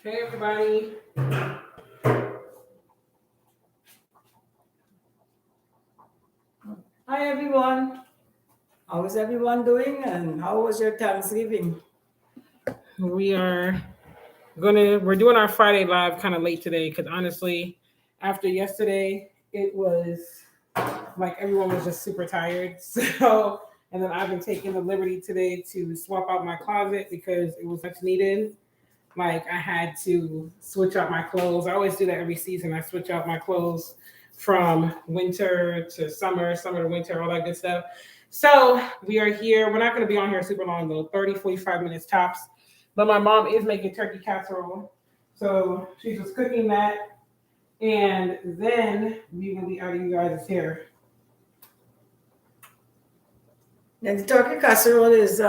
Hey everybody. Hi everyone. How is everyone doing and how was your Thanksgiving? We're doing our Friday live kind of late today because honestly, after yesterday, it was like everyone was just super tired. So, and then I've been taking the liberty today to swap out my closet because it was much needed. Like I had to switch out my clothes. I always do that every season. I switch out my clothes from winter to summer, summer to winter, all that good stuff. So we are here. We're not going to be on here super long though, 30, 45 minutes tops. But my mom is making turkey casserole. So she's just cooking that. And then we will be out of you guys' hair. And the turkey casserole is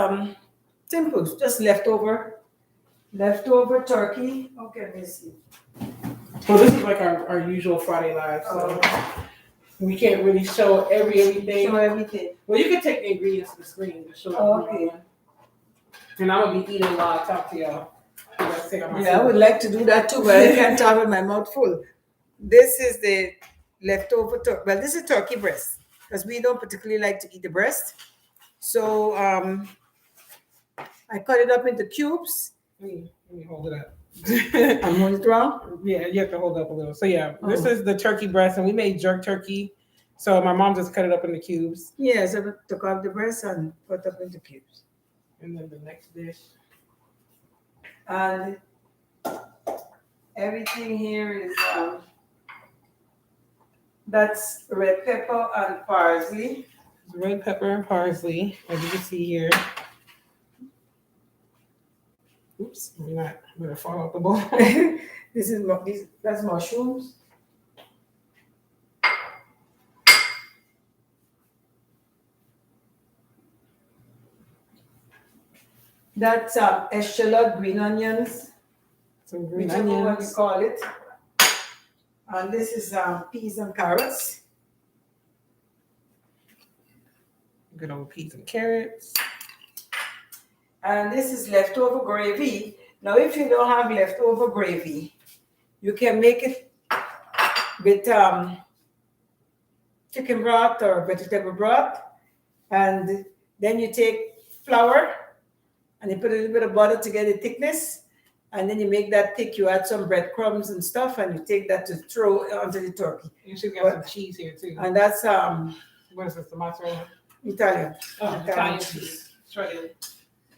simple, just leftover turkey. Okay, let me see. Well, this is like our usual Friday live, so we can't really show everything. Well, you can take the ingredients to the screen to show Okay. And I'm gonna be eating while I talk to y'all. Yeah, I would like to do that too, but I can't talk with my mouth full. This is the leftover turkey. Well, this is turkey breast because we don't particularly like to eat the breast. So I cut it up into cubes. Let me hold it up. I'm holding it wrong. Yeah, you have to hold it up a little. So yeah, this is the turkey breast, and we made jerk turkey. So my mom just cut it up into cubes. Yes, I took out the breast and put up into cubes. And then the next dish. And everything here is that's red pepper and parsley. Red pepper and parsley, as you can see here. Oops, I'm gonna fall off the bowl. That's mushrooms. That's eschalot green onions. Some green Whichever onions. one you call it. And this is peas and carrots. Good old peas and carrots. And this is leftover gravy. Now, if you don't have leftover gravy, you can make it with chicken broth or vegetable broth. And then you take flour and you put a little bit of butter to get the thickness. And then you make that thick. You add some breadcrumbs and stuff, and you take that to throw onto the turkey. You should get some cheese here too. And that's what is this? The mozzarella? Italian. Italian cheese. Shredded.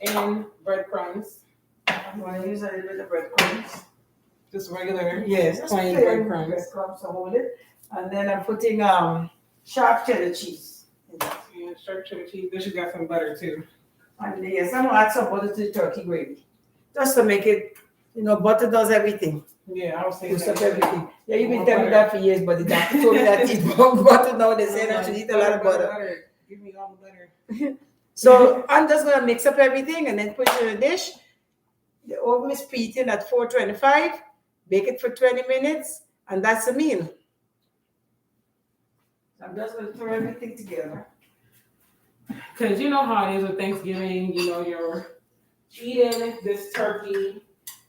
And breadcrumbs. I'm going to use a little bit of breadcrumbs. Just regular, plain breadcrumbs. Breadcrumbs to hold it. And then I'm putting sharp cheddar cheese. Yeah, sharp cheddar cheese. This should got some butter too. And yes, I'm going to add some butter to the turkey gravy. Just to make it, butter does everything. Yeah, I was saying that. Everything. Yeah, you've been telling me that for years, but the doctor told me that eat butter now. They say I should eat a lot of butter. Give me all the butter. So I'm just going to mix up everything and then put it in a dish. The oven is preheating at 425. Bake it for 20 minutes, and that's a meal. I'm just going to throw everything together. Because you know how it is with Thanksgiving. You're eating this turkey,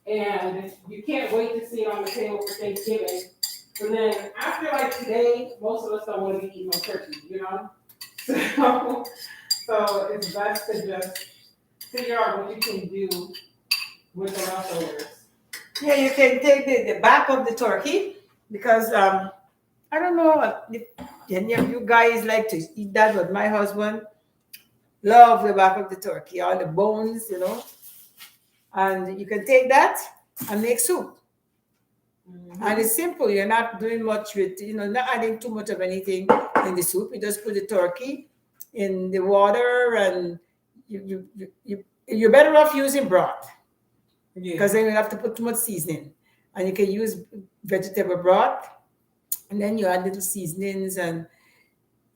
and you can't wait to see it on the table for Thanksgiving. But then after like today, most of us don't want to be eating no turkey, So it's best to just figure out what you can do with the leftovers. Yeah, you can take the back of the turkey because I don't know if any of you guys like to eat that, but my husband loves the back of the turkey, all the bones, And you can take that and make soup. Mm-hmm. And it's simple. You're not doing much with, not adding too much of anything in the soup. You just put the turkey in the water, and you're better off using broth. Because then you have to put too much seasoning. And you can use vegetable broth, and then you add little seasonings and,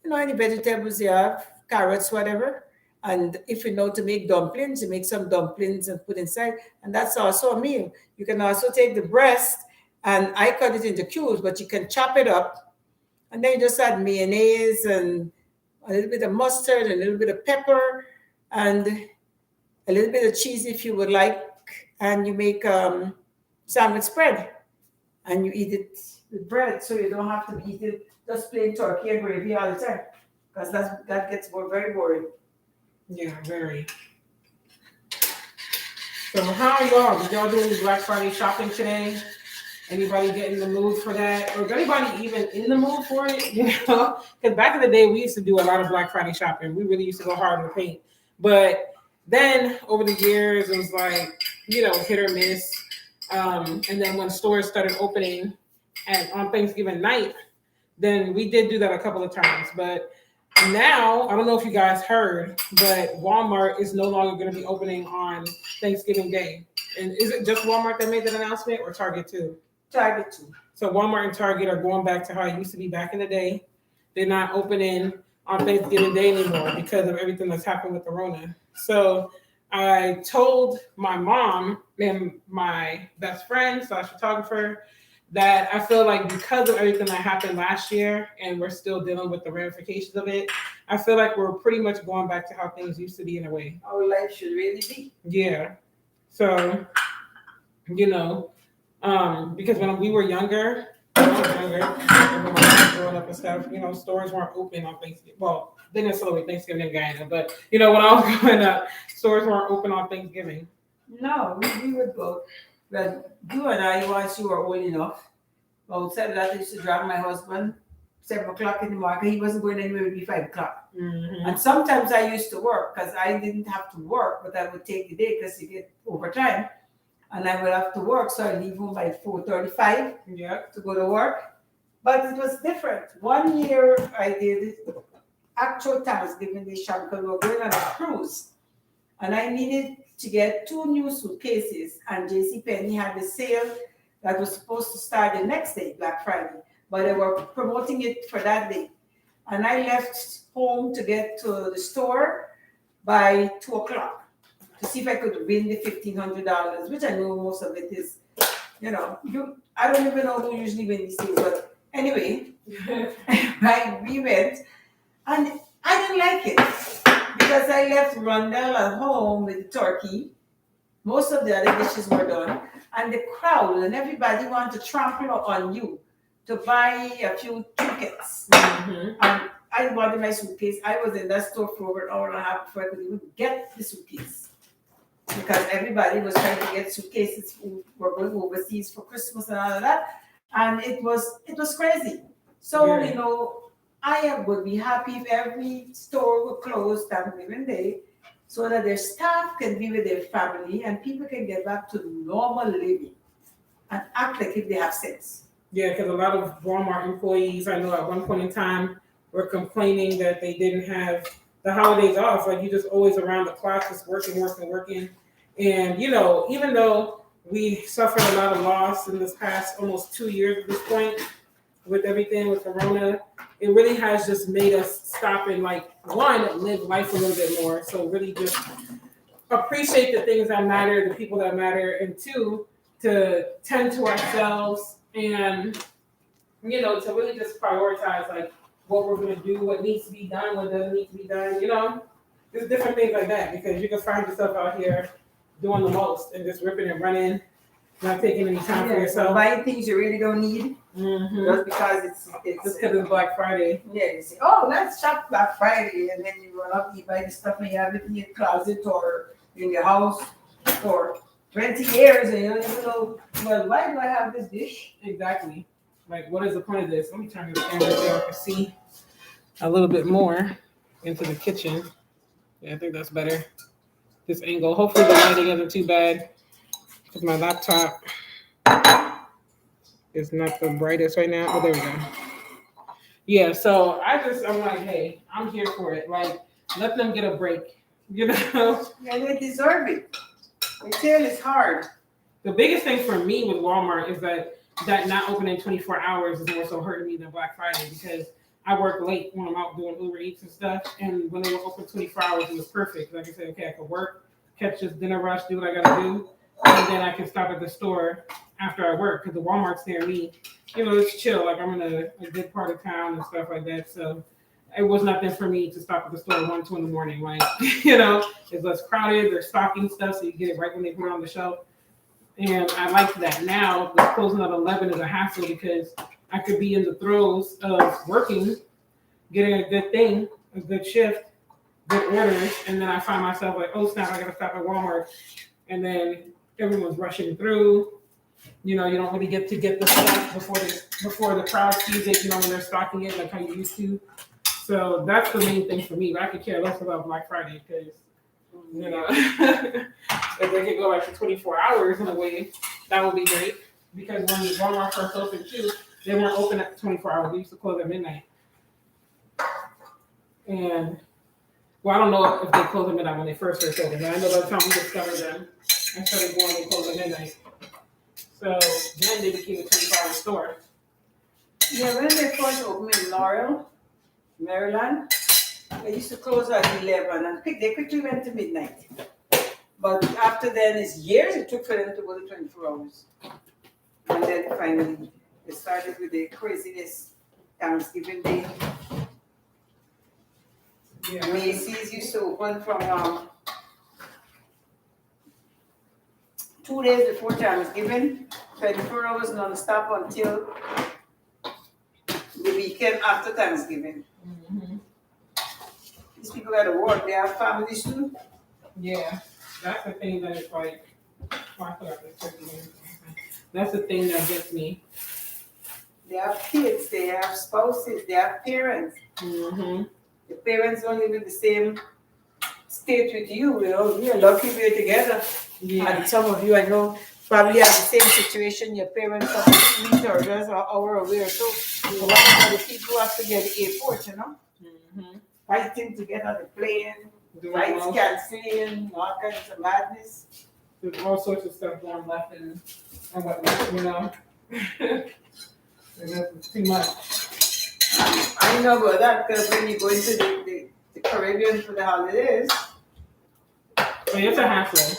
any vegetables you have, carrots, whatever. And if you know to make dumplings, you make some dumplings and put inside. And that's also a meal. You can also take the breast, and I cut it into cubes, but you can chop it up. And then you just add mayonnaise and a little bit of mustard, and a little bit of pepper, and a little bit of cheese if you would like. And you make sandwich spread, and you eat it with bread, so you don't have to eat it just plain turkey and gravy all the time, because that gets very boring. Yeah, very. So how are y'all? Did y'all do any Black Friday shopping today? Anybody get in the mood for that? Or is anybody even in the mood for it? You know? Because back in the day, we used to do a lot of Black Friday shopping. We really used to go hard in the paint. But then over the years, it was like, hit or miss. And then when stores started opening on Thanksgiving night, then we did do that a couple of times. But now, I don't know if you guys heard, but Walmart is no longer going to be opening on Thanksgiving Day. And is it just Walmart that made that announcement, or Target too? Target too. So Walmart and Target are going back to how it used to be back in the day. They're not opening on Thanksgiving Day anymore because of everything that's happened with the Rona. So I told my mom and my best friend / photographer that I feel like because of everything that happened last year and we're still dealing with the ramifications of it, I feel like we're pretty much going back to how things used to be in a way. Our life should really be. Yeah. So, because when we were younger, when I was younger, and when I was growing up and stuff, stores weren't open on Thanksgiving. Well, they didn't celebrate Thanksgiving in Guyana, but when I was growing up, stores weren't open on Thanksgiving. No, we would go. But you and I, once you were old enough, outside that, I used to drive my husband 7 o'clock in the morning. He wasn't going anywhere maybe 5 o'clock. Mm-hmm. And sometimes I used to work because I didn't have to work, but I would take the day because you get overtime. And I would have to work, so I leave home by 4:35 to go to work. But it was different. One year I did actual Thanksgiving Day shopping because we were going on a cruise. And I needed to get 2 new suitcases, and JCPenney had the sale that was supposed to start the next day, Black Friday, but they were promoting it for that day. And I left home to get to the store by 2 o'clock to see if I could win the $1,500, which I know most of it is, I don't even know who usually win these things, but anyway, we went, and I didn't like it because I left Rondell at home with the turkey. Most of the other dishes were done, and the crowd and everybody wanted to trample on you to buy a few trinkets. And I wanted my suitcase. I was in that store for over an hour and a half before I could even get the suitcase, because everybody was trying to get suitcases who were going overseas for Christmas and all of that, and it was crazy. So I would be happy if every store would close Thanksgiving Day, so that their staff can be with their family and people can get back to normal living and act like if they have sense. Yeah, because a lot of Walmart employees, I know at one point in time, were complaining that they didn't have the holidays off. Like, you just always around the clock, just working. And, even though we suffered a lot of loss in this past almost 2 years at this point with everything with Corona, it really has just made us stop and, live life a little bit more. So really just appreciate the things that matter, the people that matter, and 2, to tend to ourselves and, to really just prioritize, what we're going to do, what needs to be done, what doesn't need to be done, There's different things like that, because you can find yourself out here doing the most and just ripping and running, not taking any time for yourself. Buying things you really don't need, just because it's just because it's Black Friday. Yeah, you say, oh, let's shop Black Friday, and then you run up, you buy the stuff and you have it in your closet or in your house for 20 years, and you don't even know, well, why do I have this dish? Exactly. What is the point of this? Let me turn this camera so I can see a little bit more into the kitchen. Yeah, I think that's better. This angle. Hopefully the lighting isn't too bad, because my laptop is not the brightest right now. Oh, there we go. Yeah, so I'm like, hey, I'm here for it. Let them get a break, And they deserve it. Retail is hard. The biggest thing for me with Walmart is that not opening 24 hours is more so hurting me than Black Friday, because I work late when I'm out doing Uber Eats and stuff. And when they were open 24 hours, it was perfect. Like I said, okay, I could work, catch this dinner rush, do what I got to do. And then I can stop at the store after I work, because the Walmart's near me. It's chill. I'm in a good part of town and stuff like that. So it was nothing for me to stop at the store 1, 2 in the morning. It's less crowded. They're stocking stuff, so you get it right when they put it on the shelf. And I like that now. The closing at 11 is a hassle because I could be in the throes of working, getting a good thing, a good shift, good orders, and then I find myself like, oh snap, I gotta stop at Walmart, and then everyone's rushing through. You know, you don't really get to get the stuff before the crowd sees it. You know, when they're stocking it like how you used to. So that's the main thing for me. But I could care less about Black Friday because you know if they could go back to 24 hours in a way, that would be great. Because when Walmart first opened too, they weren't open at 24 hours. They used to close at midnight. And well, I don't know if they closed at midnight when they first opened, but I know by the time we discovered them, I started going and closed at midnight. So then they became a 24-hour store. Yeah, when they first opened in Laurel, Maryland, they used to close at 11 and they quickly went to midnight. But after then, it's years it took for them to go to 24 hours. And then finally, they started with the craziness Thanksgiving Day. Yeah. Macy's used to open from 2 days before Thanksgiving, 24 hours non-stop until the weekend after Thanksgiving. Mm-hmm. These people got to work. They have families too. Yeah, that's the thing that is like, oh, I forgot this turkey. That's the thing that gets me. They have kids, they have spouses, they have parents. Mm-hmm. The parents don't live in the same state with you. You know, you're lucky we're together. Yeah. And some of you I know probably have the same situation. Your parents are 3 hours or hour away or so. So what about the people who have to get to the airport, you know? Mm-hmm. Fighting to get on the plane, flights canceling, all kinds of madness. There's all sorts of stuff going left and whatnot, you know. It's too much. I know about that because when you go into the Caribbean for the holidays, But it's a hassle.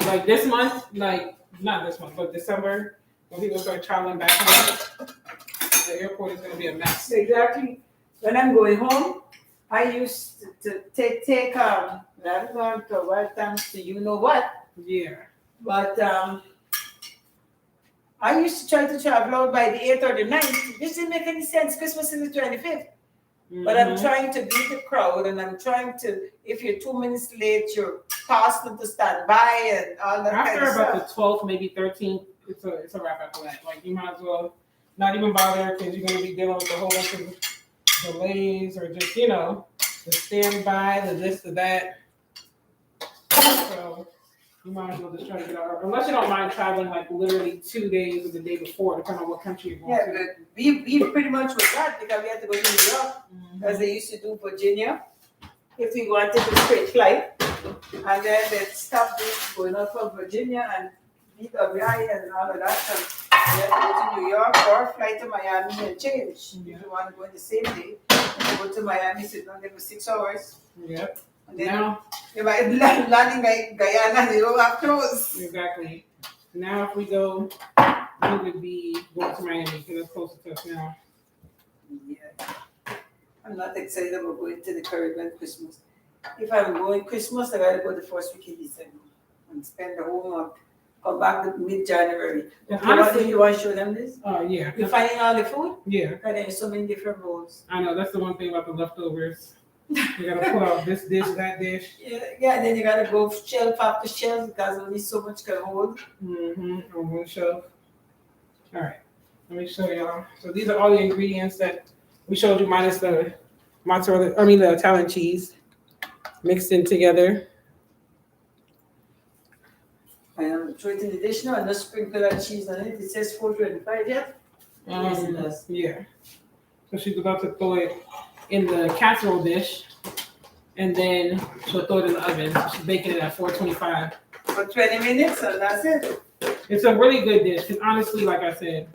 Like this month, like not this month, but December, when people start traveling back home, the airport is gonna be a mess. exactly. When I'm going home, I used to take I'm going to well thanks to you know what, Yeah. but I used to try to travel out by the 8th or the 9th. This didn't make any sense. Christmas is the 25th. But I'm trying to beat the crowd and I'm trying to, if you're 2 minutes late, you're passed them to stand by and all that after kind of about stuff. the 12th, maybe 13th, it's a wrap after that. Like you might as well not even bother because you're gonna be dealing with a whole bunch of delays or just, you know, the standby, the this, the that. So you might as well just try to get out. Unless you don't mind traveling like literally 2 days or the day before, depending on what country you're going Yeah, to. but we pretty much was that because we had to go to New York, as they used to do Virginia. If we wanted a straight flight, and then they stopped this going out from Virginia and BWI and all of that. So we had to go to New York or fly to Miami and change. Yeah. If you want to go in the same day, and go to Miami, sit down there for 6 hours. Yep. And then Now, you might land in Guyana and you don't have clothes. exactly. Now, if we go, we would be going to Miami because it's closer to us now. Yeah. I'm not excited about going to the Caribbean Christmas. If I'm going Christmas, I gotta go the first week in December and spend the whole month. Come back to mid-January. And Honestly, you want to show them this? Oh, yeah. You're finding all the food? Yeah. And there's so many different bowls. I know. That's the one thing about the leftovers. You got to pull out this dish, that dish. Yeah, and then you gotta go shelf after shelf because only so much can hold. Mm-hmm. On one shelf. All right. Let me show y'all. So these are all the ingredients that we showed you minus the the Italian cheese mixed in together. I am throw it in the dish now and just sprinkle that cheese on it. It says 425 yet? Yes, it does. Yeah. So she's about to throw it in the casserole dish, and then she'll throw it in the oven. So she's baking it at 425 for 20 minutes, and that's it. It's a really good dish because honestly, like I said,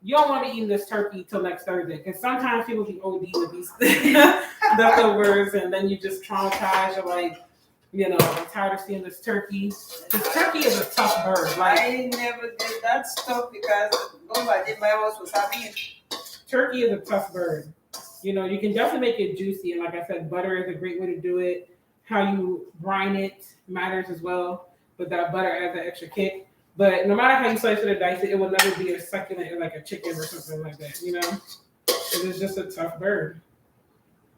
you don't want to be eating this turkey till next Thursday because sometimes people be OD with these leftovers, and then you just traumatized. You're like, you know, I'm tired of seeing this turkey. This turkey is a tough bird. Like, I never did that stuff because nobody in my house was having it. Turkey is a tough bird. You know, you can definitely make it juicy, and like I said, butter is a great way to do it. How you brine it matters as well, but that butter adds an extra kick. But no matter how you slice it or dice it, it will never be as succulent like a chicken or something like that. You know, it is just a tough bird.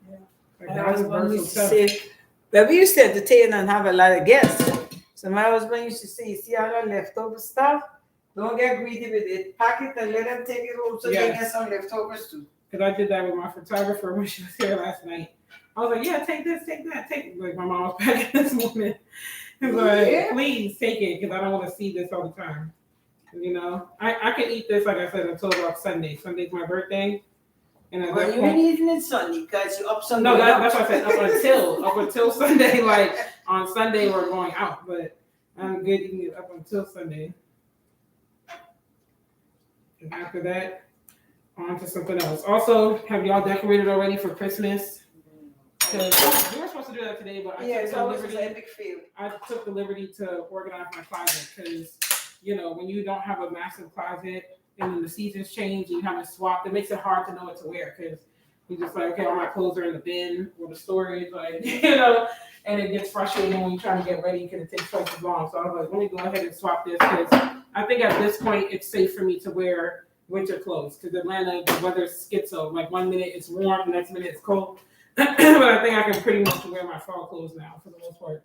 Yeah. Like, My why is the husband bird used so to tough? say, but we used to entertain and have a lot of guests. So my husband used to say, you see all that leftover stuff? Don't get greedy with it. Pack it and let them take it home so they Yes. get some leftovers too. Because I did that with my photographer when she was here last night. I was like, yeah, take this, take that, take. Like my mom was packing this morning. He's like, Yeah. please take it because I don't want to see this all the time. You know, I can eat this, like I said, until about Sunday. Sunday's my birthday. And at Well, that you point, ain't eating it Sunday because you're up Sunday. no, that's what I said. Up until Sunday. Like on Sunday we're going out, but I'm good eating it up until Sunday. And after that, on to something else. Also, have y'all decorated already for Christmas? Because we were supposed to do that today, but Yeah, so it was an epic fail. I took the liberty to organize my closet because, you know, when you don't have a massive closet and then the seasons change and you haven't swapped, it makes it hard to know what to wear because you're just like, okay, all my clothes are in the bin or the storage, like, you know, and it gets frustrating when you try to get ready because it takes twice as long. So I was like, let me go ahead and swap this because I think at this point it's safe for me to wear winter clothes because Atlanta, the weather's schizo. Like 1 minute it's warm, the next minute it's cold. But I think I can pretty much wear my fall clothes now for the most part.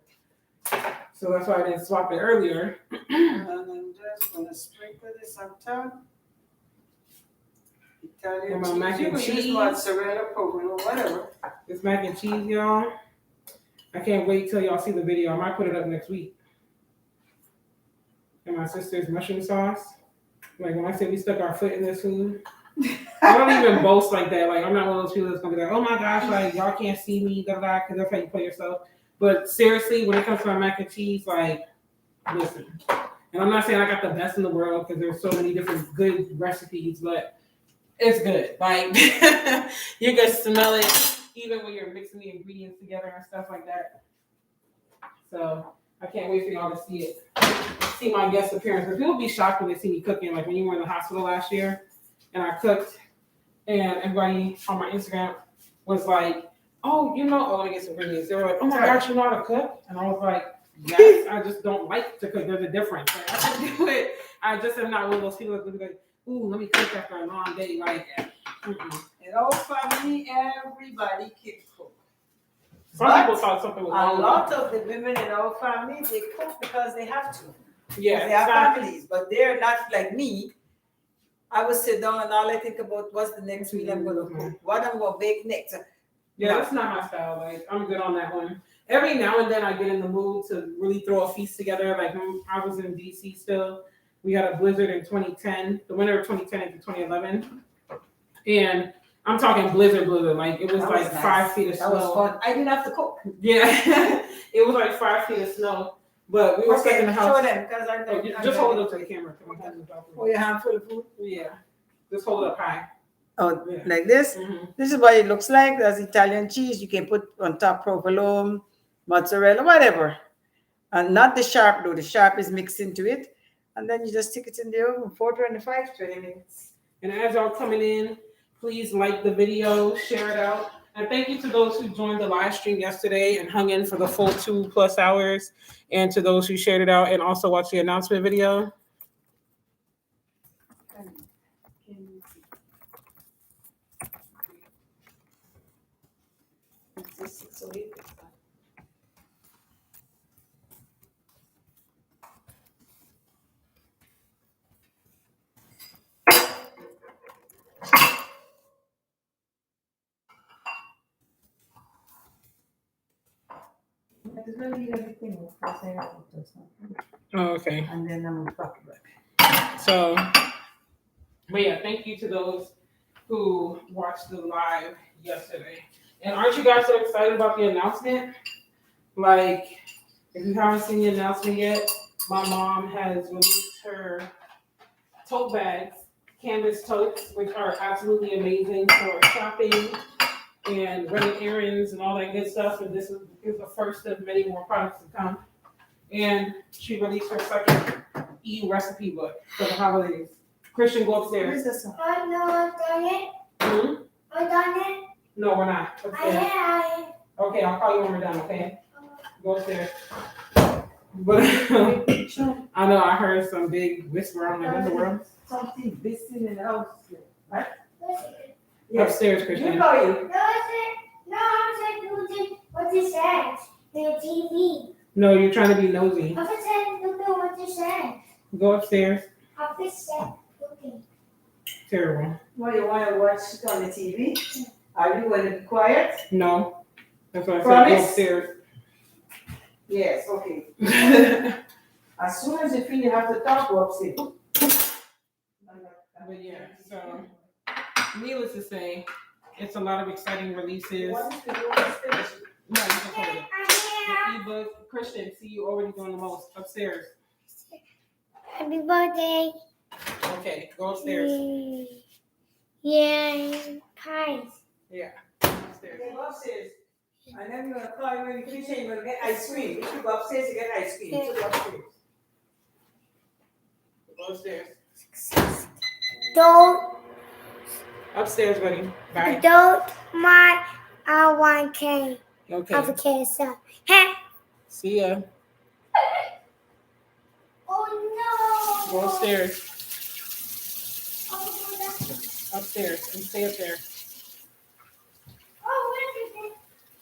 So that's why I didn't swap it earlier. And I'm just gonna sprinkle this on top. Italian And my cheese. mac You and can use cheese. mozzarella, provolone, whatever. This mac and cheese, y'all. I can't wait till y'all see the video. I might put it up next week. And my sister's mushroom sauce. Like when I say we stuck our foot in this food. I don't even boast like that. Like I'm not one of those people that's gonna be like, oh my gosh, like y'all can't see me, because that's how you play yourself. But seriously, when it comes to my mac and cheese, like, listen. And I'm not saying I got the best in the world because there's so many different good recipes, but it's good. Like you can smell it even when you're mixing the ingredients together and stuff like that. So I can't wait for y'all to see it. See my guest appearance. Because people be shocked when they see me cooking. Like when you were in the hospital last year and I cooked, and everybody on my Instagram was like, oh, you know, let me get some ingredients. They were like, oh my gosh, you know how to cook? And I was like, yes, I just don't like to cook. There's a difference. Like, I can do it. I just am not one of those people that would be like, ooh, let me cook after a long day. Like, In our family, everybody can cook. some But people thought something was a wrong. lot of the women in our family, they cook because they have to. Yeah, They have families, but they're not like me. I would sit down and all I think about what's the next meal I'm going to cook, what I'm going to bake next. Yeah, that's not my style. Like, I'm good on that one. Every now and then I get in the mood to really throw a feast together. Like when I was in DC still, we had a blizzard in 2010, the winter of 2010 into 2011. And I'm talking blizzard. Like it was That like was nice. 5 feet of snow. That was fun. I didn't have to cook. Yeah, it was like 5 feet of snow. But we were stuck in the house. Show them because I'm Just hold it up to the camera. Oh, your hand full of food? Yeah, just hold it up high. Oh, Yeah. like this? Mm-hmm. This is what it looks like. There's Italian cheese. You can put on top provolone, mozzarella, whatever. And not the sharp though. The sharp is mixed into it. And then you just stick it in the oven for 25, 20 minutes. And as y'all coming in, please like the video, share it out. And thank you to those who joined the live stream yesterday and hung in for the full 2+ hours. And to those who shared it out and also watched the announcement video. Oh, okay. And then I'm gonna pop it back. So, but yeah, thank you to those who watched the live yesterday. And aren't you guys so excited about the announcement? Like, if you haven't seen the announcement yet, my mom has released her tote bags, canvas totes, which are absolutely amazing for shopping and running errands and all that good stuff. And this is the first of many more products to come. And she released her second recipe book for the holidays. Christian, go upstairs. Where's this one? Oh no, I've done it. Hmm? I've done it. No, we're not. Upstairs. I Okay, I'll call you when we're done, okay? Go upstairs. But I know I heard some big whisper. I'm like, what in the world? Something missing in the house. Right? Upstairs, Christian. You know it. No, I'm saying what you said. The TV. No, you're trying to be nosy. I said, look at what you said. Go upstairs. I just said, looking. Terrible. What, you want to watch it on the TV? Are you going to be quiet? No. That's what I said. Go Promise? upstairs. Yes, okay. As soon as you feel you have to talk, go upstairs. But yeah, so needless to say, it's a lot of exciting releases. What is the finish? No, you can hold it. The ebook, Christian, see you already doing the most. Upstairs. Happy birthday. Okay, go upstairs. Yeah, pies. Yeah, upstairs. Okay, go upstairs. And then you're going to call you when you finish and you're going to get ice cream. If you go upstairs, you get ice cream. So go upstairs. Go upstairs. Don't, Upstairs, buddy. Bye. I want cake. Okay. Of a carousel. Hey. See ya. Oh no. Go upstairs. Oh, that's, Upstairs. And stay up there. oh, what is it?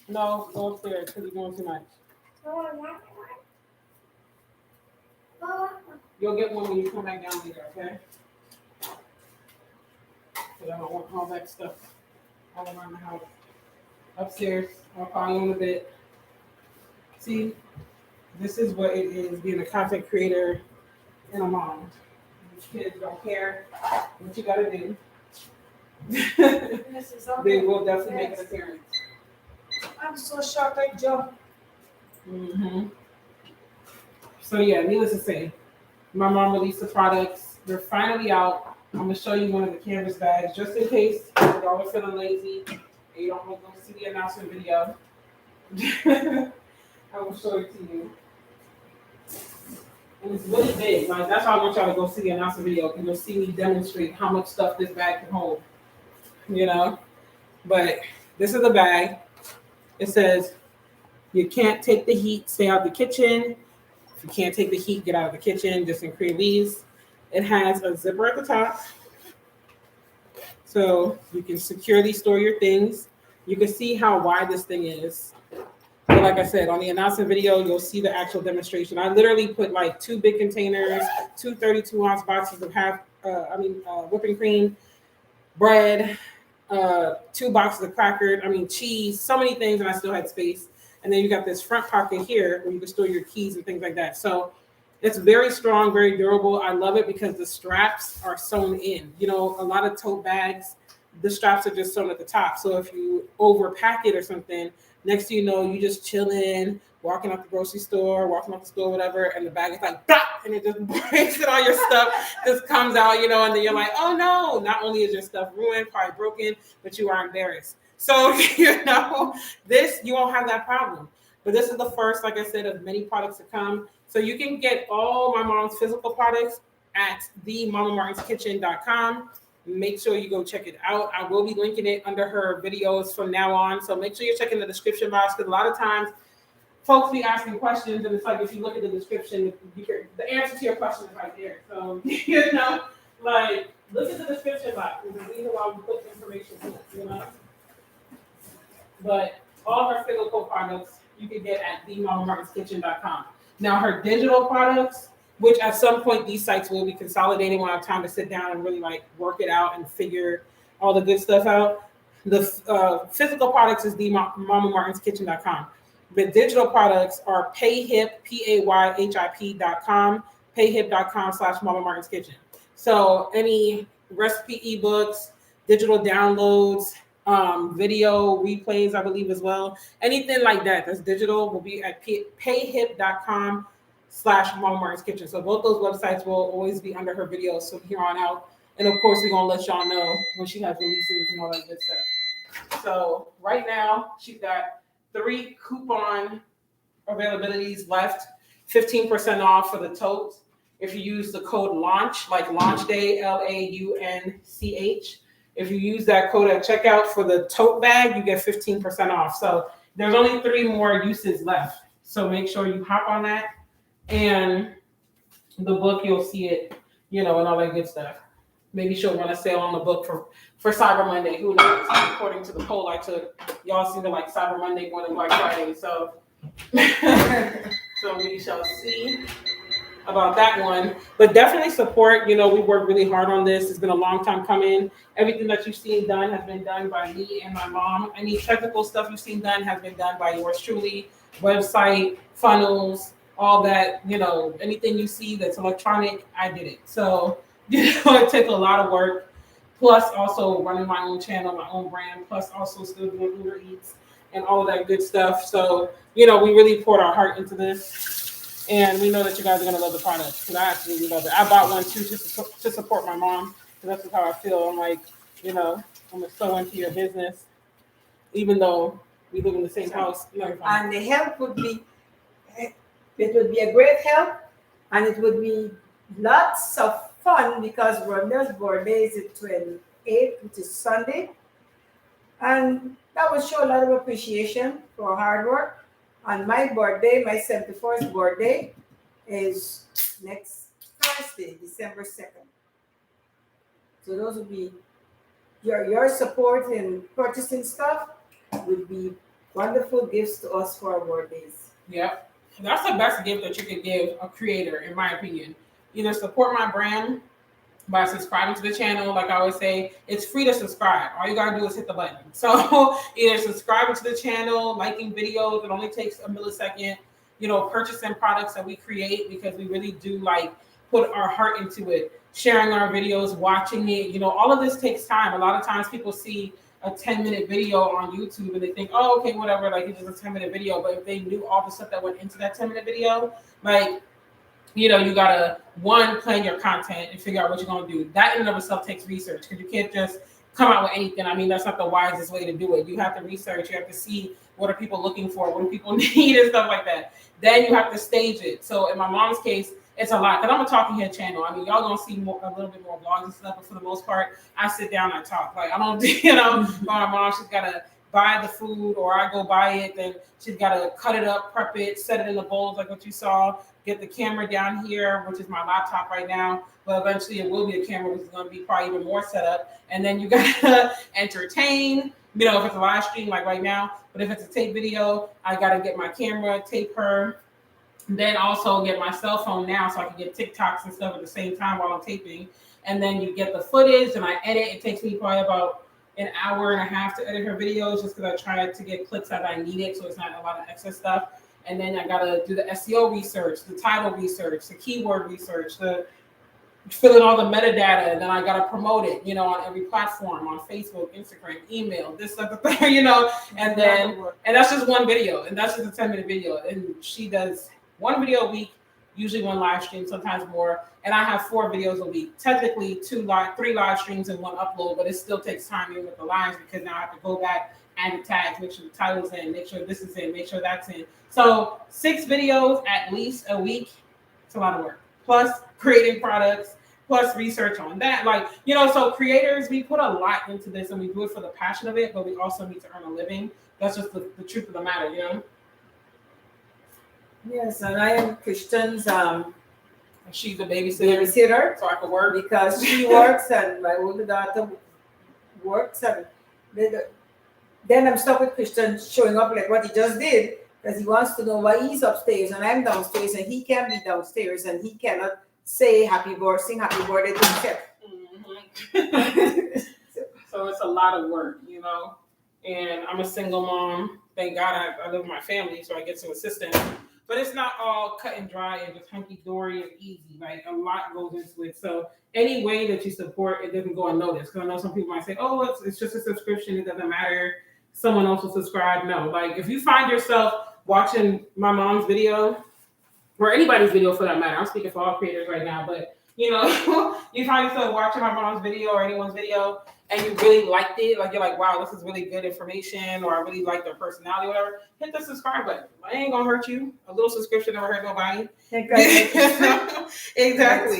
No, go upstairs because you're doing too much. Oh, that one. Oh, You'll get one when you come back down later, okay? Because I don't want all that stuff all around the house. Upstairs. I'll call you in a bit. See, this is what it is being a content creator and a mom. These kids don't care what you gotta do. They will definitely make an appearance. I'm so shocked I jumped. Mm-hmm. So yeah, needless to say, my mom released the products. They're finally out. I'm gonna show you one of the canvas bags just in case y'all are feeling lazy and you don't want to go see the announcement video. I will show it to you. And it's really big. Like that's why I want y'all to go see the announcement video because you'll see me demonstrate how much stuff this bag can hold. You know? But this is the bag. It says, you can't take the heat, stay out of the kitchen. If you can't take the heat, get out of the kitchen, just in Creeley's. It has a zipper at the top. So you can securely store your things. You can see how wide this thing is. But like I said, on the announcement video, you'll see the actual demonstration. I literally put like 2 big containers, 2 32-ounce boxes of whipping cream, bread, 2 boxes of crackers, cheese, so many things, and I still had space. And then you got this front pocket here where you can store your keys and things like that. So it's very strong, very durable. I love it because the straps are sewn in. You know, a lot of tote bags, the straps are just sewn at the top. So if you overpack it or something, next thing you know, you just chilling, walking out the grocery store, walking out the store, whatever, and the bag is like, bah! And it just breaks and all your stuff just comes out, you know, and then you're like, oh no, not only is your stuff ruined, probably broken, but you are embarrassed. So, you know, this, you won't have that problem. But this is the first, like I said, of many products to come. So you can get all my mom's physical products at themamamartinskitchen.com. Make sure you go check it out. I will be linking it under her videos from now on. So make sure you're checking the description box because a lot of times folks be asking questions and it's like if you look at the description, the answer to your question is right there. So, you know, like look at the description box. There's a reason why we put information in it, you know. But all her physical products you can get at themamamartinskitchen.com. Now her digital products, which at some point these sites will be consolidated when I have time to sit down and really like work it out and figure all the good stuff out. The physical products is themamamartinskitchen.com. The digital products are payhip, payhip.com, payhip.com/mamamartinskitchen. So any recipe ebooks, digital downloads, video replays, I believe as well. Anything like that that's digital will be at payhip.com/mamamartinskitchen. So both those websites will always be under her videos from here on out. And of course, we're gonna let y'all know when she has releases and all that good stuff. So right now, she's got 3 coupon availabilities left, 15% off for the totes. If you use the code LAUNCH, like launch day, LAUNCH. If you use that code at checkout for the tote bag, you get 15% off. So there's only 3 more uses left. So make sure you hop on that And the book, you'll see it, and all that good stuff. Maybe she'll run a sale on the book for Cyber Monday. Who knows? According to the poll I took, y'all seem to like Cyber Monday more than Black Friday. So, so we shall see about that one. But definitely support. We worked really hard on this. It's been a long time coming. Everything that you've seen done has been done by me and my mom. Any technical stuff you've seen done has been done by yours truly. Website, funnels, all that, anything you see that's electronic, I did it. So, it took a lot of work. Plus also running my own channel, my own brand, plus also still doing Uber Eats and all of that good stuff. So, we really poured our heart into this. And we know that you guys are going to love the product because I absolutely love it. I bought one too to support my mom because that's just how I feel. I'm like, I'm going to sew into your business, even though we live in the same house. And the help would be, it would be a great help, and it would be lots of fun because Rhonda's birthday is the 28th, which is Sunday. And that would show a lot of appreciation for hard work. And my birthday, my 71st birthday, is next Thursday, December 2nd. So those would be your support in purchasing stuff would be wonderful gifts to us for our birthdays. Yep. That's the best gift that you could give a creator, in my opinion. Either support my brand by subscribing to the channel. Like I always say, it's free to subscribe. All you gotta do is hit the button. So either subscribing to the channel, liking videos, it only takes a millisecond, purchasing products that we create because we really do put our heart into it, sharing our videos, watching it. All of this takes time. A lot of times people see a 10-minute video on YouTube and they think, oh, okay, whatever, it's just a 10-minute video. But if they knew all the stuff that went into that 10-minute video, you gotta plan your content and figure out what you're gonna do. That in and of itself takes research because you can't just come out with anything. I mean, that's not the wisest way to do it. You have to research. You have to see what are people looking for, what do people need, and stuff like that. Then you have to stage it. So in my mom's case, it's a lot because I'm a talking head channel. I mean, y'all gonna see a little bit more vlogs and stuff, but for the most part, I sit down and I talk. I don't, my mom, she's gotta buy the food or I go buy it. Then she's gotta cut it up, prep it, set it in the bowls like what you saw. Get the camera down here, which is my laptop right now, but eventually it will be a camera, which is going to be probably even more set up. And then you got to entertain, if it's a live stream like right now, but if it's a tape video, I got to get my camera, tape her, then also get my cell phone now so I can get TikToks and stuff at the same time while I'm taping. And then you get the footage and I edit. It takes me probably about an hour and a half to edit her videos just because I try to get clicks as I need it, so it's not a lot of extra stuff. And then I gotta do the SEO research, the title research, the keyword research, the fill in all the metadata, and then I gotta promote it, on every platform, on Facebook, Instagram, email, this stuff, and that's just one video, and that's just a 10-minute video. And she does one video a week, usually one live stream, sometimes more. And I have 4 videos a week. Technically 3 live streams and 1 upload, but it still takes time even with the lives because now I have to go back, add the tags, make sure the title's in, make sure this is in, make sure that's in. So 6 videos at least a week. It's a lot of work. Plus creating products, plus research on that. So creators, we put a lot into this and we do it for the passion of it, but we also need to earn a living. That's just the truth of the matter, Yes, and I am Christian's she's a babysitter, so I can work. Because she works and my older daughter works, and then I'm stuck with Christian showing up like what he just did because he wants to know why he's upstairs and I'm downstairs and he can't be downstairs and he cannot say sing happy birthday to himself. Mm-hmm. So it's a lot of work, and I'm a single mom. Thank God I live with my family, so I get some assistance. But it's not all cut and dry and just hunky-dory and easy. A lot goes into it. So any way that you support, it doesn't go unnoticed. Because I know some people might say, oh, it's just a subscription. It doesn't matter. Someone else will subscribe. No. If you find yourself watching my mom's video, or anybody's video for that matter, I'm speaking for all creators right now, but, you find yourself watching my mom's video or anyone's video, and you really liked it, you're like, wow, this is really good information, or I really like their personality, whatever, hit the subscribe button. It ain't gonna hurt you. A little subscription never hurt nobody. Exactly.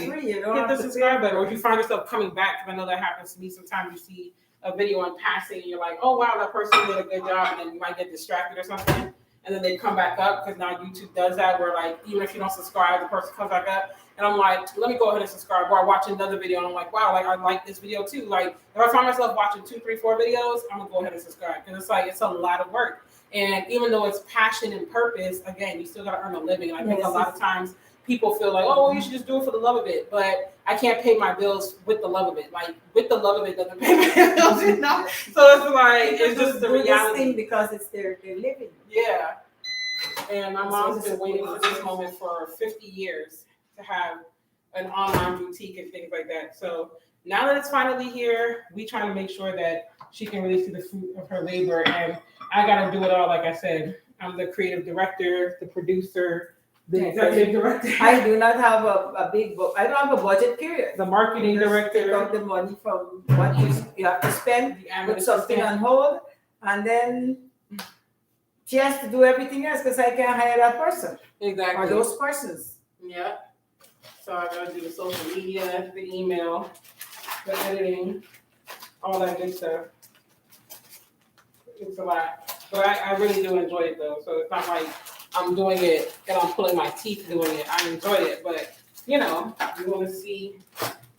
Free. Hit the subscribe button. Or if you find yourself coming back, because I know that happens to me sometimes, you see a video in passing and you're like, oh wow, that person did a good job, and then you might get distracted or something. and then they come back up because now YouTube does that where like even if you don't subscribe, the person comes back up. And I'm like, let me go ahead and subscribe. Or I watch another video and I'm like, wow, like I like this video too. Like if I find myself watching 2, 3, 4 videos, I'm gonna go ahead and subscribe because it's like it's a lot of work. And even though it's passion and purpose, again, you still gotta earn a living. And I think a lot of times people feel like, oh, well, you should just do it for the love of it. But I can't pay my bills with the love of it. Like with the love of it doesn't pay my bills, you know? So it's like it's just the reality because it's their living. Yeah. And my mom's been waiting for this moment for 50 years to have an online boutique and things like that. So now that it's finally here, we trying to make sure that she can really see the fruit of her labor. And I got to do it all. Like I said, I'm the creative director, the producer, the executive director. I do not have a big book. I don't have a budget period. The marketing director. Take out the money from what you have to spend, put something on hold, and then she has to do everything else because I can't hire that person. Exactly. Or those persons. Yeah. So I gotta do the social media, the email, the editing, all that good stuff. It's a lot. But I really do enjoy it though. So it's not like I'm doing it and I'm pulling my teeth doing it. I enjoy it, but you know, you wanna see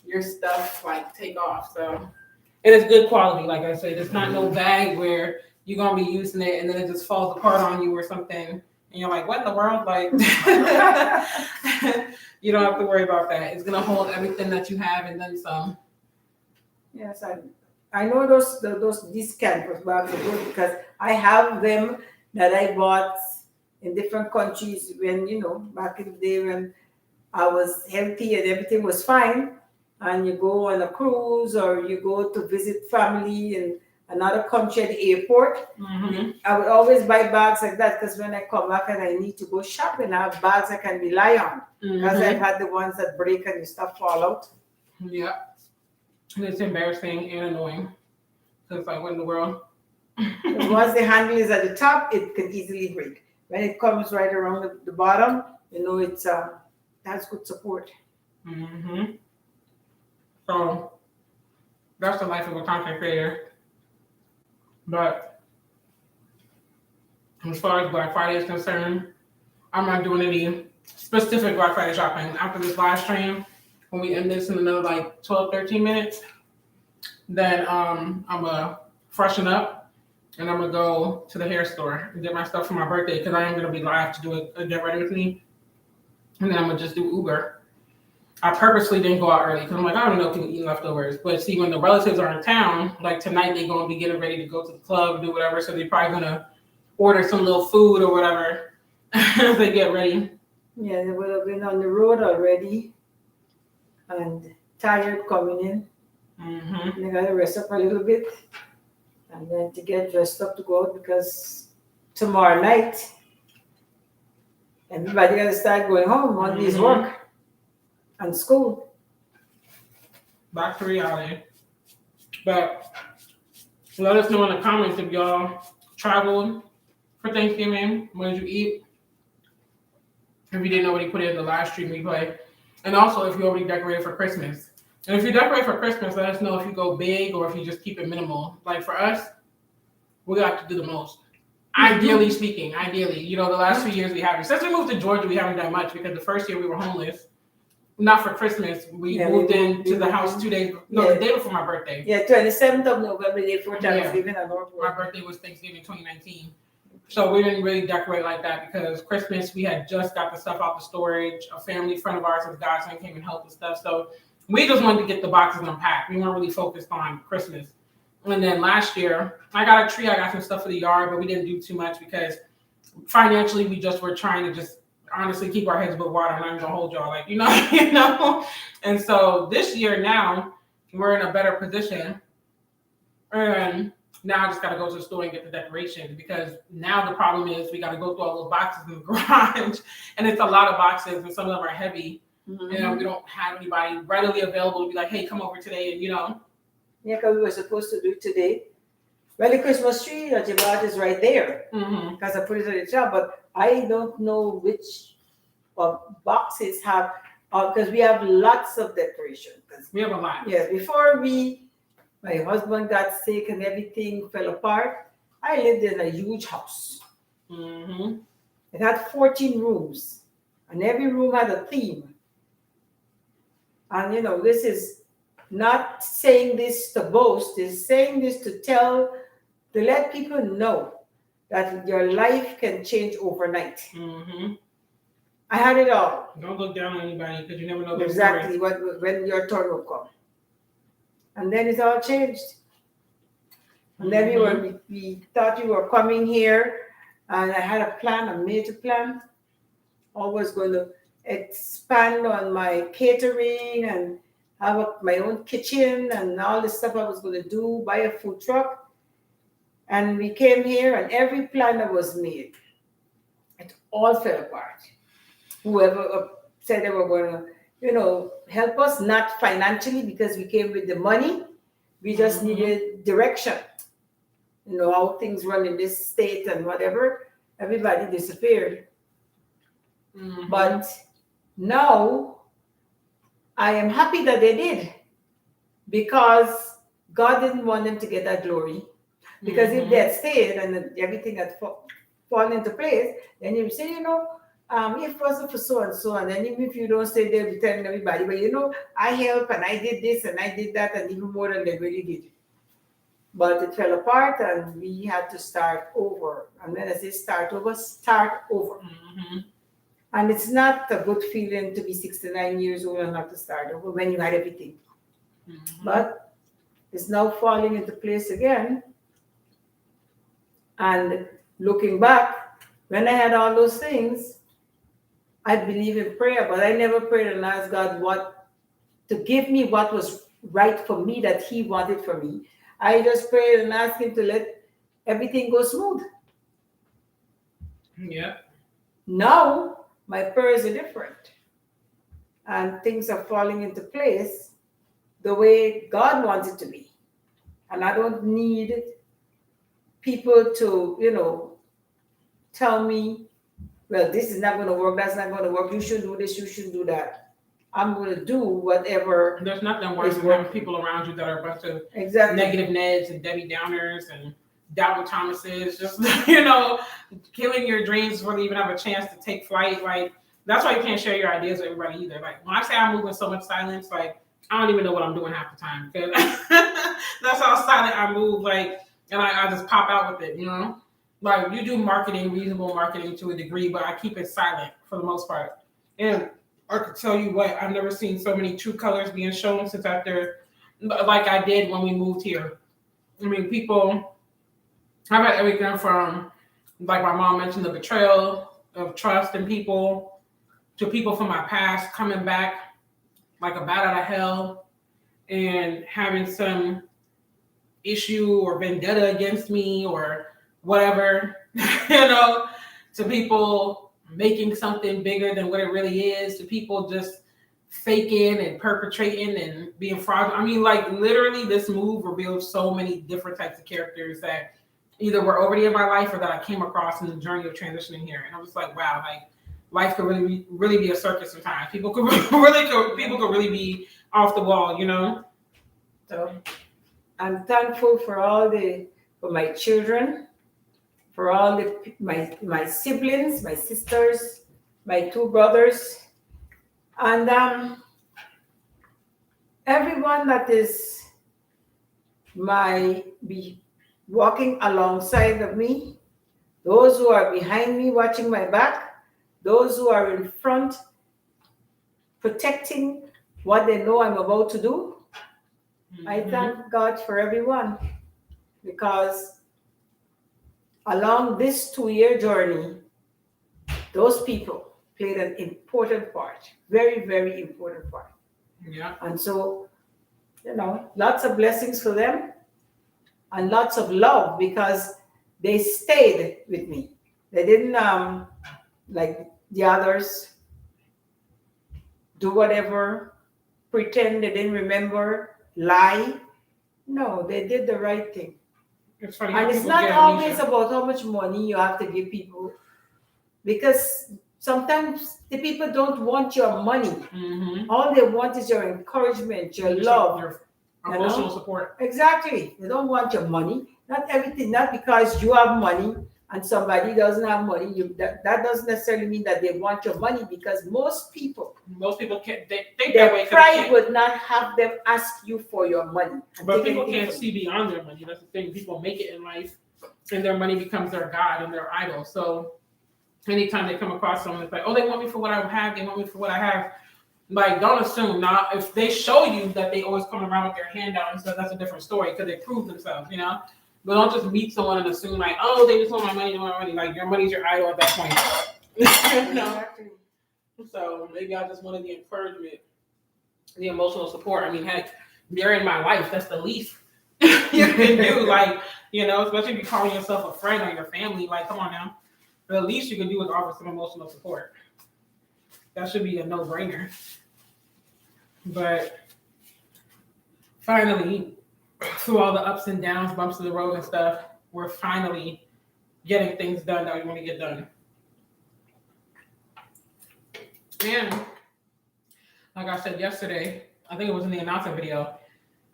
your stuff like take off. So and it's good quality, like I said. It's not no bag where you're gonna be using it and then it just falls apart on you or something. And you're like, what in the world? Like you don't have to worry about that. It's gonna hold everything that you have and then some. Yes, I know these campus bags are good because I have them that I bought in different countries when, you know, back in the day when I was healthy and everything was fine. And you go on a cruise or you go to visit family in another country at the airport. Mm-hmm. I would always buy bags like that because when I come back and I need to go shopping, I have bags I can rely on. Because I've had the ones that break and the stuff fall out. Yeah. And it's embarrassing and annoying. So it's like, what in the world? Once the handle is at the top, it can easily break. When it comes right around the bottom, you know, it's that's good support. Mm-hmm. So that's the life of a content creator. But as far as Black Friday is concerned, I'm not doing any specific Black Friday shopping. After this live stream, when we end this in another like 12, 13 minutes, then I'm gonna freshen up and I'm gonna go to the hair store and get my stuff for my birthday because I am gonna be live to do a get ready with me. And then I'm gonna just do Uber. I purposely didn't go out early because I'm like, I don't know if people eat leftovers. But see, when the relatives are in town, like tonight, they're gonna be getting ready to go to the club, do whatever. So they're probably gonna order some little food or whatever as they get ready. Yeah, they would have been on the road already and tired coming in. Mm-hmm. They got to rest up a little bit and then to get dressed up to go out because tomorrow night everybody got to start going home. Monday's work and school. Back to reality. But let us know in the comments if y'all traveled for Thanksgiving. What did you eat? If you didn't already put it in the live stream replay. And also if you already decorated for Christmas. And if you decorate for Christmas, let us know if you go big or if you just keep it minimal. Like for us, we got to do the most. Ideally speaking, you know, the last 2 years we haven't. Since we moved to Georgia, we haven't done much because the first year we were homeless. Not for Christmas. We moved into the house 2 days. No, the day before my birthday. Yeah, 27th of November, the day before Thanksgiving. My birthday was Thanksgiving 2019. So we didn't really decorate like that because Christmas, we had just got the stuff out the storage. A family friend of ours, his godson, came and helped with stuff. So we just wanted to get the boxes unpacked. We weren't really focused on Christmas. And then last year, I got a tree. I got some stuff for the yard, but we didn't do too much because financially, we just were trying to just honestly keep our heads above water. I'm not even gonna hold y'all, like, you know. And so this year now, we're in a better position. And now I just got to go to the store and get the decorations because now the problem is we got to go through all those boxes in the garage. And it's a lot of boxes and some of them are heavy. Mm-hmm. And we don't have anybody readily available to be like, hey, come over today and, you know. Yeah, because we were supposed to do it today. Well, the Christmas tree that you bought is right there because I put it at the top. But I don't know which boxes have, because we have lots of decoration. We have a lot. Yes, before my husband got sick and everything fell apart, I lived in a huge house. Mm-hmm. It had 14 rooms, and every room had a theme. And this is not saying this to boast, is saying this to let people know that your life can change overnight. Mm-hmm. I had it all. Don't look down on anybody because you never know their Exactly story. when your turn will come. And then it all changed. And then we thought we were coming here, and I had a plan, a major plan. I was going to expand on my catering and have my own kitchen and all the stuff I was going to do, buy a food truck. And we came here, and every plan that was made, it all fell apart. Whoever said they were going to, help us, not financially because we came with the money. We just needed direction. How things run in this state and whatever. Everybody disappeared. Mm-hmm. But now I am happy that they did, because God didn't want them to get that glory. Because if they had stayed and everything had fallen into place, then you would say, if it wasn't for so and so, and then even if you don't stay there, be telling everybody, but I helped and I did this and I did that, and even more than they really did. But it fell apart, and we had to start over. And then I say start over. Mm-hmm. And it's not a good feeling to be 69 years old and have to start over when you had everything. Mm-hmm. But it's now falling into place again. And looking back, when I had all those things, I believe in prayer, but I never prayed and asked God to give me what was right for me, that He wanted for me. I just prayed and asked Him to let everything go smooth. Yeah. Now my prayers are different, and things are falling into place the way God wants it to be. And I don't need people to, tell me, well, this is not going to work, that's not going to work, you should do this, you should do that. I'm going to do whatever. There's nothing worse than having people around you that are a bunch of negative Neds and Debbie Downers and Doubting Thomases, just killing your dreams before they even have a chance to take flight. Like, that's why you can't share your ideas with everybody either. Like, when I say I move in so much silence, like, I don't even know what I'm doing half the time, because that's how silent I move. Like, and I just pop out with it. Like, you do marketing, reasonable marketing to a degree, but I keep it silent for the most part. And I could tell you what, I've never seen so many true colors being shown since after, like I did when we moved here. I mean, people, I've had everything from, like my mom mentioned, the betrayal of trust in people, to people from my past coming back like a bat out of hell and having some issue or vendetta against me or whatever, to people making something bigger than what it really is, to people just faking and perpetrating and being fraudulent. I mean, like, literally this move revealed so many different types of characters that either were already in my life or that I came across in the journey of transitioning here. And I was like, wow, like, life could really be a circus sometimes. People could really be off the wall, So I'm thankful for for my children, for all my siblings, my sisters, my two brothers, and everyone that is be walking alongside of me, those who are behind me watching my back, those who are in front protecting what they know I'm about to do. I thank God for everyone, because along this 2-year journey, those people played an important part, very, very important part. Yeah. And so, lots of blessings for them and lots of love, because they stayed with me. They didn't, like the others, do whatever, pretend they didn't remember, lie. No, they did the right thing. It's funny. And it's not always about how much money you have to give people, because sometimes the people don't want your money. Mm-hmm. All they want is your encouragement, your love, your emotional support. Exactly. They don't want your money. Not everything, not because you have money and somebody doesn't have money, that doesn't necessarily mean that they want your money, because most people, can't think that way. their pride would not have them ask you for your money. But people can't see beyond their money. That's the thing. People make it in life, and their money becomes their god and their idol. So anytime they come across someone that's like, oh, they want me for what I have, they want me for what I have. Like, don't assume. Now, if they show you that they always come around with their hand out and stuff, that's a different story because they prove themselves, you know? But don't just meet someone and assume, like, oh, they just want my money, they want my money. Like, your money's your idol at that point. You know? So maybe I just wanted the encouragement, the emotional support. I mean, heck, you're in my life. That's the least you can do. Like, you know, especially if you're calling yourself a friend or your family. Like, come on now. The least you can do is offer some emotional support. That should be a no-brainer. But finally, through all the ups and downs, bumps in the road and stuff, we're finally getting things done that we want to get done. And like I said yesterday, I think it was in the announcement video,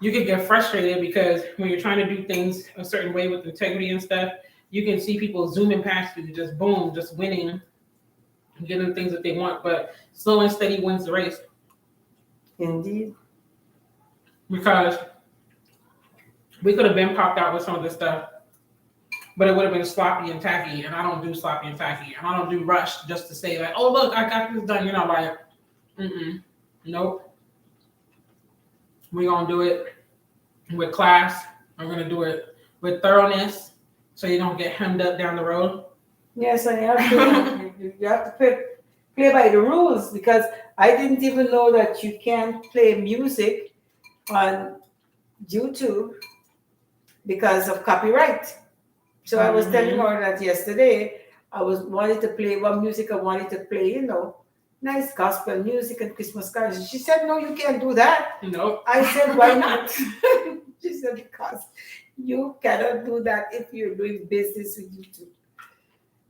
you can get frustrated because when you're trying to do things a certain way with integrity and stuff, you can see people zooming past you, just boom, just winning, getting things that they want. But slow and steady wins the race. Indeed. Because we could have been popped out with some of this stuff, but it would have been sloppy and tacky. And I don't do sloppy and tacky. And I don't do rush just to say, like, oh, look, I got this done. You know, like, nope. We're going to do it with class. We're going to do it with thoroughness so you don't get hemmed up down the road. Yes, and you have to play by the rules, because I didn't even know that you can't play music on YouTube because of copyright. So I was telling her that yesterday. I wanted to play what music I wanted to play, you know, nice gospel music and Christmas carols. She said, no, you can't do that. No. I said, why not? She said, because you cannot do that if you're doing business with YouTube.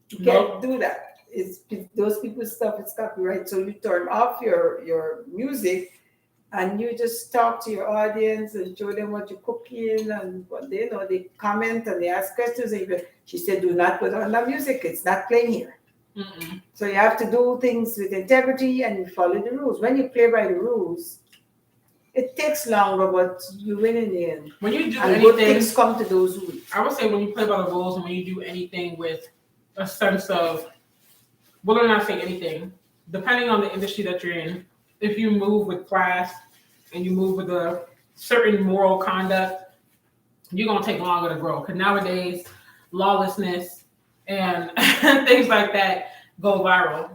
You can't do that. It's those people's stuff, it's copyright. So you turn off your music and you just talk to your audience and show them what you're cooking and what they know. They comment and they ask questions. And she said, do not put on the music. It's not playing here. So you have to do things with integrity and you follow the rules. When you play by the rules, it takes longer, but you win in the end. When you do and anything, good things come to those rules. I would say when you play by the rules and when you do anything with a sense of, well, I'm not saying anything, depending on the industry that you're in, if you move with class and you move with a certain moral conduct, you're going to take longer to grow. Because nowadays, lawlessness and things like that go viral.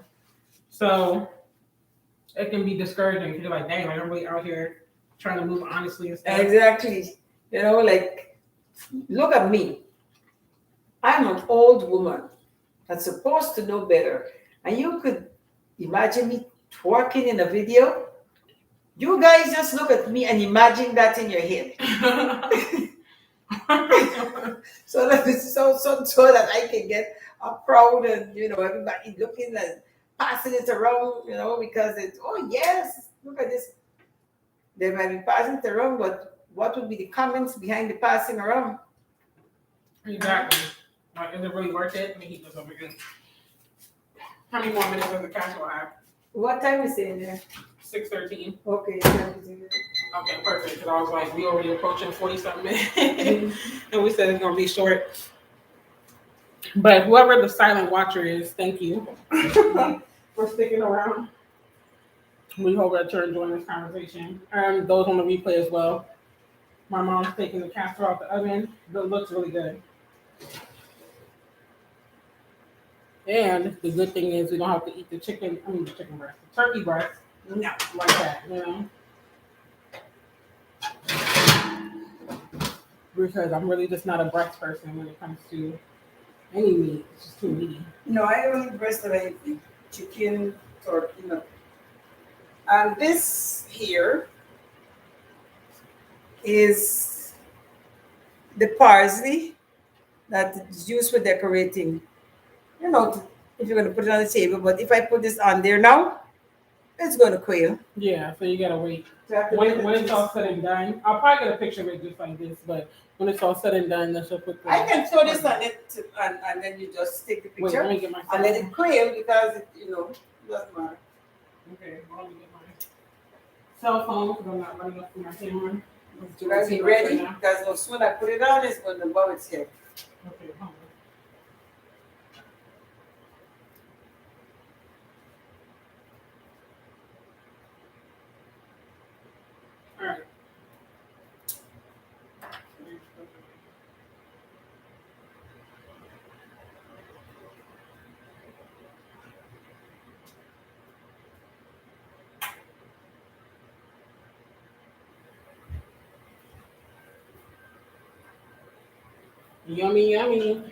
So it can be discouraging because you're like, dang, like I'm really out here trying to move honestly and stuff. Exactly. You know, like, look at me. I'm an old woman that's supposed to know better. And you could imagine me twerking in a video. You guys just look at me and imagine that in your head. so that I can get a crowd and, you know, everybody looking and passing it around, you know, because it's, oh, yes, look at this. They might be passing it around, but what would be the comments behind the passing around? Exactly. Like, is it really worth it? Let me heat this up again. How many more minutes does the casserole have? What time is it in there? 6:13. Okay. Okay, perfect. Because I was like, we already approaching 40-something minutes. And we said it's going to be short. But whoever the silent watcher is, thank you for sticking around. We hope that you're enjoying this conversation. Those on the replay as well. My mom's taking the casserole out the oven. It looks really good. And the good thing is we don't have to eat the chicken breast, the turkey breast, no, like that, you know. Because I'm really just not a breast person when it comes to any meat. It's just too meaty. No, I don't eat breast of anything. Chicken, turkey, no. And this here is the parsley that is used for decorating. You know, if you're going to put it on the table. But if I put this on there now, It's going to quail. Yeah, so you gotta wait. So I have to When wait it's all said and done, I'll probably get a picture of it just like this, but when it's all said and done, then she'll put the. I can throw this on it and then you just take the Wait, picture let me get my and let it quail because it, doesn't matter. Okay, let me get my cell phone because I'm not running up to my camera. You guys be ready because as soon as I put it on, it's going to bow its head. Okay, hold on. All right. Yummy, yummy.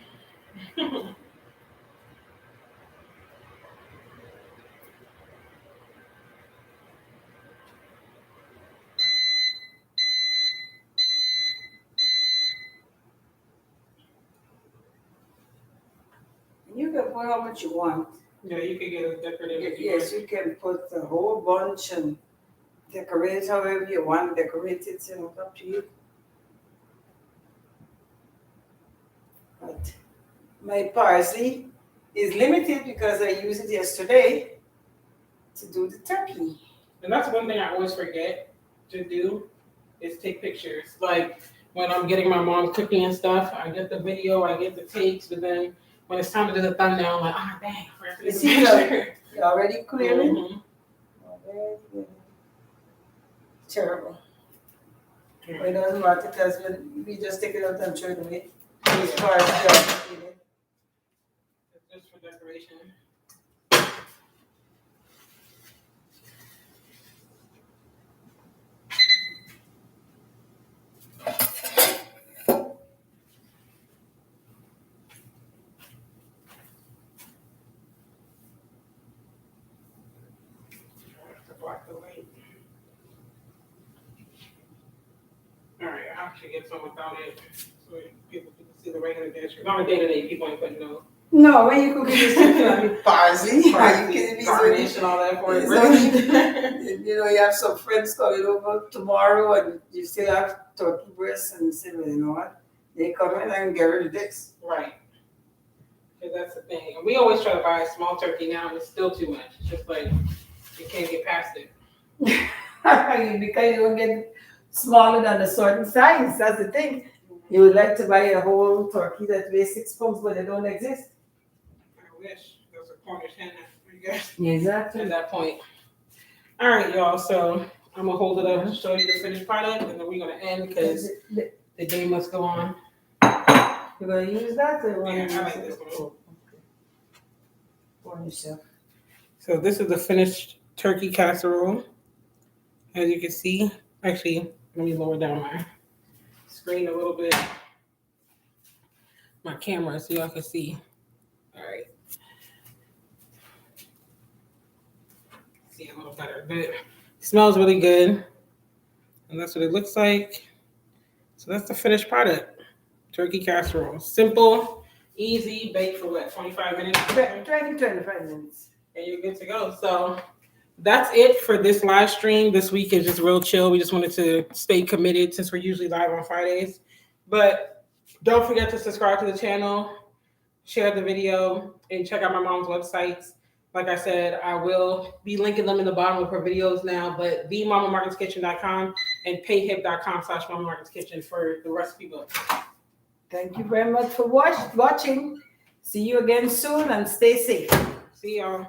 You can put how much you want. Yeah, you could get as decorative as you Yes, you can put a whole bunch and decorate however you want. Decorate it, it's up to you. But my parsley is limited because I used it yesterday to do the turkey. And that's one thing I always forget to do is take pictures. Like when I'm getting my mom cooking and stuff, I get the video, I get the takes, but then when it's time to do the thumbnail, I'm like, ah, dang, I forgot to do the picture. You're already clearing? Mhm. Terrible. But it doesn't matter because when we just take it out and throw it away. As far as It's just for decoration. To block the light. All right, I have to get some without it so people can see the regular dish. On a day-to-day, people ain't putting no no, when you cook this with parsley, are you kidding me? garnish and all that for it. So, Really? you have some friends coming over tomorrow and you still have turkey breast and you say, well, you know what? They come in and get rid of this. Right. Because that's the thing. And we always try to buy a small turkey now, and it's still too much. It's just like, you can't get past it. Because you don't get smaller than a certain size. That's the thing. You would like to buy a whole turkey that weighs 6 pounds, but they don't exist. I wish there was a Cornish hen for you guys Exactly. at that point. All right, y'all. So I'm going to hold it up to show you the finished product, and then we're going to end because the day must go on. You're going to use that? Or Yeah, I like this one. Oh, okay. For yourself. So this is the finished turkey casserole. As you can see, actually, let me lower down my screen a little bit. My camera so y'all can see. All right. See a little better, but it smells really good. And that's what it looks like. So that's the finished product. Turkey casserole. Simple, easy, baked for what, 25 minutes? 25 minutes. And you're good to go. So that's it for this live stream. This week is just real chill. We just wanted to stay committed since we're usually live on Fridays. But don't forget to subscribe to the channel, share the video, and check out my mom's websites. Like I said, I will be linking them in the bottom of her videos now, but themamamartinskitchen.com and payhip.com/mamamartinskitchen for the recipe book. Thank you very much for watching. See you again soon and stay safe. See y'all.